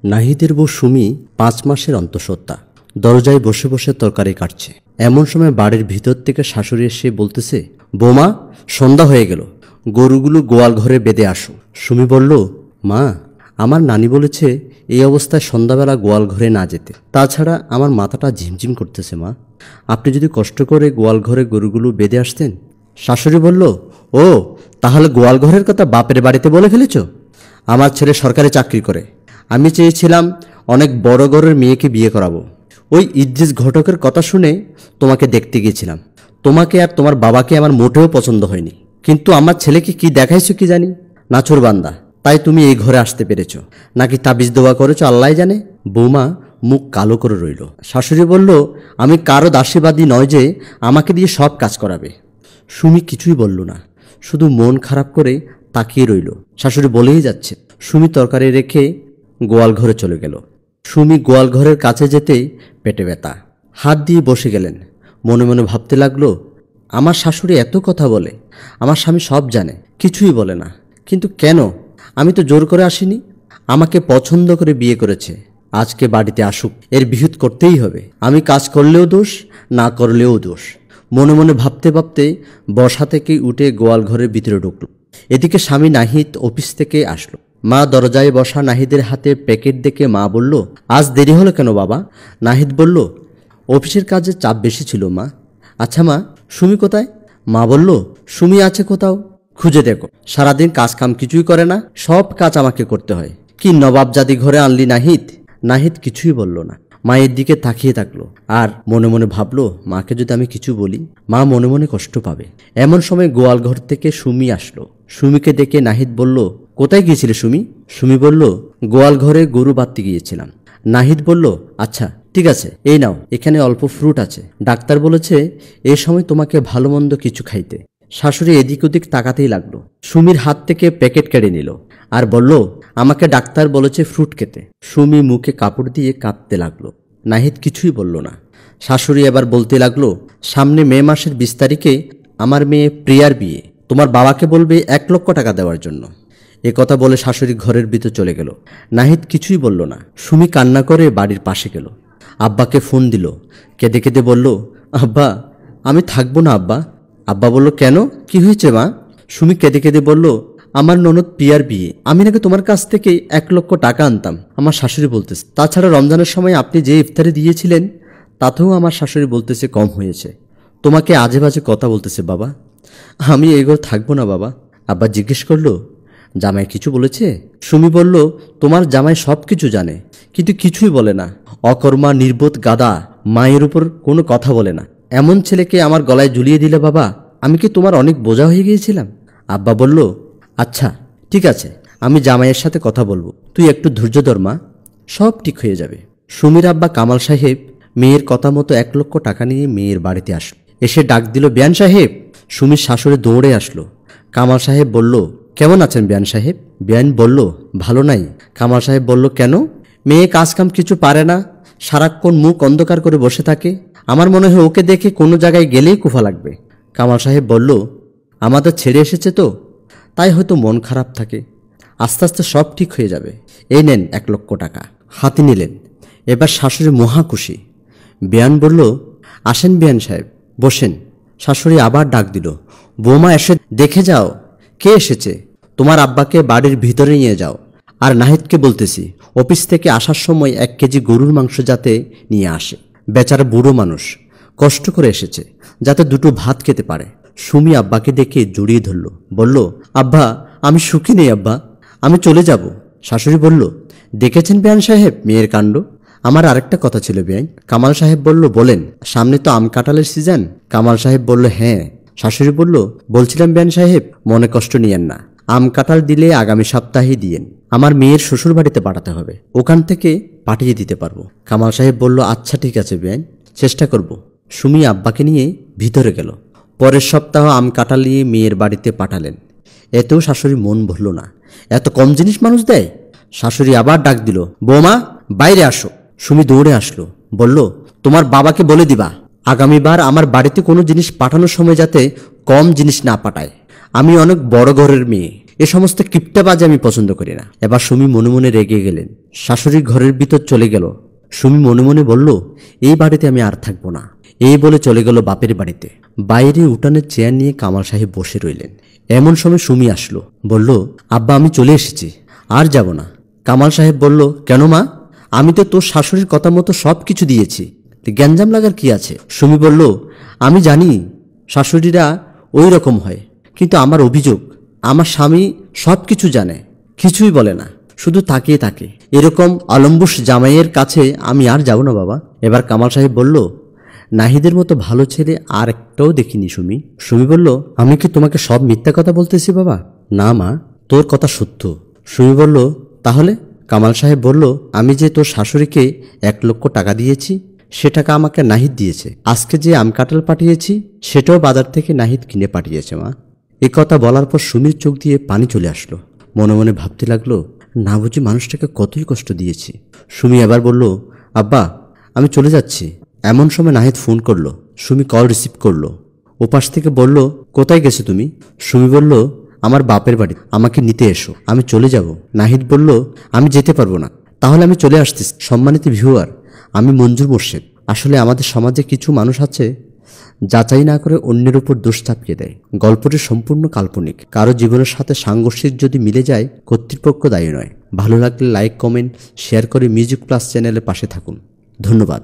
নাহিদের বউ সুমি 5 মাসের অন্তঃসত্ত্বা। দরজায় বসে বসে তরকারি কাটছে। এমন সময় বাড়ির ভিতর থেকে শাশুড়ি এসে বলতেছে, বৌমা সন্ধ্যা হয়ে গেল, গরুগুলো গোয়াল ঘরে বেঁধে আসো। সুমি বলল, মা আমার নানি বলেছে এই অবস্থায় সন্ধ্যাবেলা গোয়াল ঘরে না যেতে। তাছাড়া আমার মাথাটা ঝিমঝিম করতেছে মা, আপনি যদি কষ্ট করে গোয়াল ঘরে গরুগুলো বেঁধে আসতেন। শাশুড়ি বলল, ও তাহলে গোয়াল ঘরের কথা বাপের বাড়িতে বলে ফেলেছ? আমার ছেলে সরকারি চাকরি করে, আমি চেয়েছিলাম অনেক বড় ঘরের মেয়েকে বিয়ে করাবো। ওই ইদ্রিস ঘটকের কথা শুনে তোমাকে দেখতে গিয়েছিলাম। তোমাকে আর তোমার বাবাকে আমার মোটেও পছন্দ হয়নি, কিন্তু আমার ছেলেকে কি দেখাইছো কি জানি, নাছোড়বান্দা, তাই তুমি এই ঘরে আসতে পেরেছ। নাকি তাবিজ দেওয়া করেছো আল্লাহ জানে। বৌমা মুখ কালো করে রইল। শাশুড়ি বলল, আমি কারো দাসীবাদী নয় যে আমাকে দিয়ে সব কাজ করাবে। সুমি কিছুই বলল না, শুধু মন খারাপ করে তাকিয়ে রইল। শাশুড়ি বলেই যাচ্ছে। সুমি তরকারি রেখে গোয়াল ঘরে চলে গেল। সুমি গোয়াল ঘরের কাছে যেতেই পেটে ব্যথা, হাত দিয়ে বসে গেলেন। মনে মনে ভাবতে লাগলো, আমার শাশুড়ি এত কথা বলে, আমার স্বামী সব জানে, কিছুই বলে না, কিন্তু কেন? আমি তো জোর করে আসিনি, আমাকে পছন্দ করে বিয়ে করেছে, আজকে বাড়িতে আসুক, এর বিহিত করতেই হবে। আমি কাজ করলেও দোষ, না করলেও দোষ। মনে মনে ভাবতে ভাবতে বসা থেকে উঠে গোয়াল ঘরের ভিতরে ঢুকল। এদিকে স্বামী নাহিদ অফিস থেকে আসলো। মা দরজায় বসা নাহিদের হাতে প্যাকেট দেখে মা বলল, আজ দেরি হলো কেন বাবা? নাহিদ বলল, অফিসের কাজে চাপ বেশি ছিল মা। আচ্ছা মা, সুমি কোথায়? মা বলল, সুমি আছে কোথাও, খুঁজে দেখো। সারাদিন কাজ কাম কিছুই করে না, সব কাজ আমাকে করতে হয়। কি নবাবজাদি ঘরে আনলি নাহিদ? নাহিদ কিছুই বলল না, মায়ের দিকে তাকিয়ে থাকলো। আর মনে মনে ভাবলো, মাকে যদি আমি কিছু বলি মা মনে মনে কষ্ট পাবে। এমন সময় গোয়াল ঘর থেকে সুমি আসলো। সুমিকে দেখে নাহিদ বলল, কোথায় গিয়েছিলে সুমি? সুমি বলল, গোয়াল ঘরে গরু বাঁধতে গিয়েছিলাম। নাহিদ বলল, আচ্ছা ঠিক আছে, এই নাও, এখানে অল্প ফ্রুট আছে, ডাক্তার বলেছে এই সময় তোমাকে ভালো মন্দ কিছু খাইতে। শাশুড়ি এদিক ওদিক তাকাতেই লাগলো। সুমির হাত থেকে প্যাকেট কেড়ে নিল আর বলল, আমাকে ডাক্তার বলেছে ফ্রুট খেতে। সুমি মুখে কাপড় দিয়ে কাঁদতে লাগলো। নাহিদ কিছুই বলল না। শাশুড়ি এবার বলতে লাগলো, সামনে মে মাসের 20 তারিখে আমার মেয়ে প্রিয়ার বিয়ে, তোমার বাবাকে বলবে 1 লক্ষ টাকা দেওয়ার জন্য। এ কথা বলে শাশুড়ি ঘরের ভিতর চলে গেল। নাহিদ কিছুই বলল না। সুমি কান্না করে বাড়ির পাশে গেল। আব্বাকে ফোন দিল। কেঁদে কেঁদে বলল, আব্বা আমি থাকবো না আব্বা। আব্বা বলল, কেন, কি হয়েছে মা? সুমি কেঁদে কেঁদে বলল, আমার ননদ প্রিয়ার বিয়ে, আমি নাকি তোমার কাছ থেকে 1 লক্ষ টাকা আনতাম, আমার শাশুড়ি বলতেছে। তাছাড়া রমজানের সময় আপনি যে ইফতারি দিয়েছিলেন তাতেও আমার শাশুড়ি বলতেছে কম হয়েছে। তোমাকে আজে বাজে কথা বলতেছে বাবা, আমি এই ঘর থাকবো না বাবা। আব্বা জিজ্ঞেস করলো, জামাই কিছু বলেছে? সুমি বলল, তোমার জামাই সব কিছু জানে, কিন্তু কিছুই বলে না। অকর্মা নির্বোধ গাদা, মায়ের উপর কোনো কথা বলে না। এমন ছেলেকে আমার গলায় ঝুলিয়ে দিলে বাবা, আমি কি তোমার অনেক বোঝা হয়ে গিয়েছিলাম? আব্বা বলল, আচ্ছা ঠিক আছে, আমি জামাইয়ের সাথে কথা বলবো, তুই একটু ধৈর্য ধর মা, সব ঠিক হয়ে যাবে। সুমির আব্বা কামাল সাহেব মেয়ের কথা মতো 1 লক্ষ টাকা নিয়ে মেয়ের বাড়িতে আসলো। এসে ডাক দিল, বিয়ান সাহেব। সুমির শাশুড়ি দৌড়ে আসলো। কামাল সাহেব বলল, কেমন আছেন বিয়ান সাহেব? বিয়ান বলল, ভালো নাই। কামাল সাহেব বলল, কেন? মেয়ে কাজকাম কিছু পারে না, সারাক্ষণ মুখ অন্ধকার করে বসে থাকে, আমার মনে হয় ওকে দেখে কোনো জায়গায় গেলেই কুফা লাগবে। কামাল সাহেব বলল, আমাদের ছেড়ে এসেছে তো, তাই হয়তো মন খারাপ থাকে, আস্তে আস্তে সব ঠিক হয়ে যাবে। এই নেন 1 লক্ষ টাকা। হাতে নিলেন। এবার শাশুড়ি মহা খুশি। বিয়ান বলল, আসেন বিয়ান সাহেব, বসেন। শাশুড়ি আবার ডাক দিল, বৌমা এসে দেখে যাও কে এসেছে। তোমার আব্বাকে বাড়ির ভিতরে নিয়ে যাও। আর নাহিদকে বলতেছি অফিস থেকে আসার সময় 1 কেজি গরুর মাংস যাতে নিয়ে আসে। বেচারা বুড়ো মানুষ, কষ্ট করে এসেছে, যাতে 2টো ভাত খেতে পারে। সুমি আব্বাকে ডেকে জড়িয়ে ধরল, বলল, আব্বা আমি সুখী নেই আব্বা, আমি চলে যাব। শাশুড়ি বলল, দেখেছেন বিয়ান সাহেব মেয়ের কাণ্ড? আমার আরেকটা কথা ছিল বিয়ান। কামাল সাহেব বলল, বলেন। সামনে তো আম কাঁঠালের সিজন। কামাল সাহেব বলল, হ্যাঁ। শাশুড়ি বলল, বলছিলাম বিয়ান সাহেব মনে কষ্ট নিয়েন না, আম কাঁঠাল দিলে আগামী সপ্তাহেই দিয়েন, আমার মেয়ের শ্বশুর বাড়িতে পাঠাতে হবে, ওখান থেকে পাঠিয়ে দিতে পারবো। কামাল সাহেব বলল, আচ্ছা ঠিক আছে বিয়ান, চেষ্টা করব। সুমি আব্বাকে নিয়ে ভিতরে গেল। পরের সপ্তাহ আম কাঁঠাল নিয়ে মেয়ের বাড়িতে পাঠালেন। এতেও শাশুড়ি মন ভরল না, এত কম জিনিস মানুষ দেয়। শাশুড়ি আবার ডাক দিল, বৌমা বাইরে আসো। সুমি দৌড়ে আসলো, বলল, তোমার বাবাকে বলে দিবা আগামীবার আমার বাড়িতে কোনো জিনিস পাঠানোর সময় যাতে কম জিনিস না পাঠায়। আমি অনেক বড় ঘরের মেয়ে, এ সমস্ত কিপটাবাজ আমি পছন্দ করি না। এবার সুমি মনে মনে রেগে গেলেন। শাশুড়ির ঘরের ভিতর চলে গেল। সুমি মনে মনে বলল, এই বাড়িতে আমি আর থাকবো না। এই বলে চলে গেল বাপের বাড়িতে। বাইরে উঠানের চেয়ার নিয়ে কামাল সাহেব বসে রইলেন। এমন সময় সুমি আসলো, বলল, আব্বা আমি চলে এসেছি, আর যাব না। কামাল সাহেব বলল, কেন মা? আমি তো তোর শাশুড়ির কথা মতো সব কিছু দিয়েছি, গ্যাঞ্জাম লাগার কি আছে? সুমি বলল, আমি জানি শাশুড়িরা ওই রকম হয়, কিন্তু আমার অভিযোগ আমার স্বামী সব কিছু জানে, কিছুই বলে না, শুধু তাকিয়ে থাকে। এরকম অলম্বুস জামাইয়ের কাছে আমি আর যাব না বাবা। এবার কামাল সাহেব বলল, নাহিদের মতো ভালো ছেলে আর একটাও দেখিনি সুমি। সুমি বলল, আমি কি তোমাকে সব মিথ্যা কথা বলতেছি বাবা? না মা, তোর কথা সত্য। সুমি বলল, তাহলে? কামাল সাহেব বলল, আমি যে তোর শাশুড়িকে 1 লক্ষ টাকা দিয়েছি, সে টাকা আমাকে নাহিদ দিয়েছে। আজকে যে আম কাঁঠাল পাঠিয়েছি সেটাও বাজার থেকে নাহিদ কিনে পাঠিয়েছে মা। এ কথা বলার পর সুমির চোখ দিয়ে পানি চলে আসলো। মনে মনে ভাবতে লাগলো, না বুঝি মানুষটাকে কতই কষ্ট দিয়েছি। সুমি এবার বলল, আব্বা আমি চলে যাচ্ছি। এমন সময় নাহিদ ফোন করলো। সুমি কল রিসিভ করলো। ওপাশ থেকে বলল, কোথায় গেছো তুমি? সুমি বলল, আমার বাপের বাড়ি, আমাকে নিতে এসো, আমি চলে যাব। নাহিদ বলল, আমি যেতে পারবো না। তাহলে আমি চলে আসতেছি। সম্মানিত ভিউয়ার, আমি মঞ্জুর মোর্শেদ। আসলে আমাদের সমাজে কিছু মানুষ আছে যাচাই না করে অন্যের উপর দোষ চাপিয়ে দেয়। গল্পটি সম্পূর্ণ কাল্পনিক। কারো জীবনের সাথে সাংঘর্ষিক যদি মিলে যায়, কর্তৃপক্ষ দায়ী নয়। ভালো লাগলে লাইক, কমেন্ট, শেয়ার করে মিউজিক প্লাস চ্যানেলের পাশে থাকুন। ধন্যবাদ।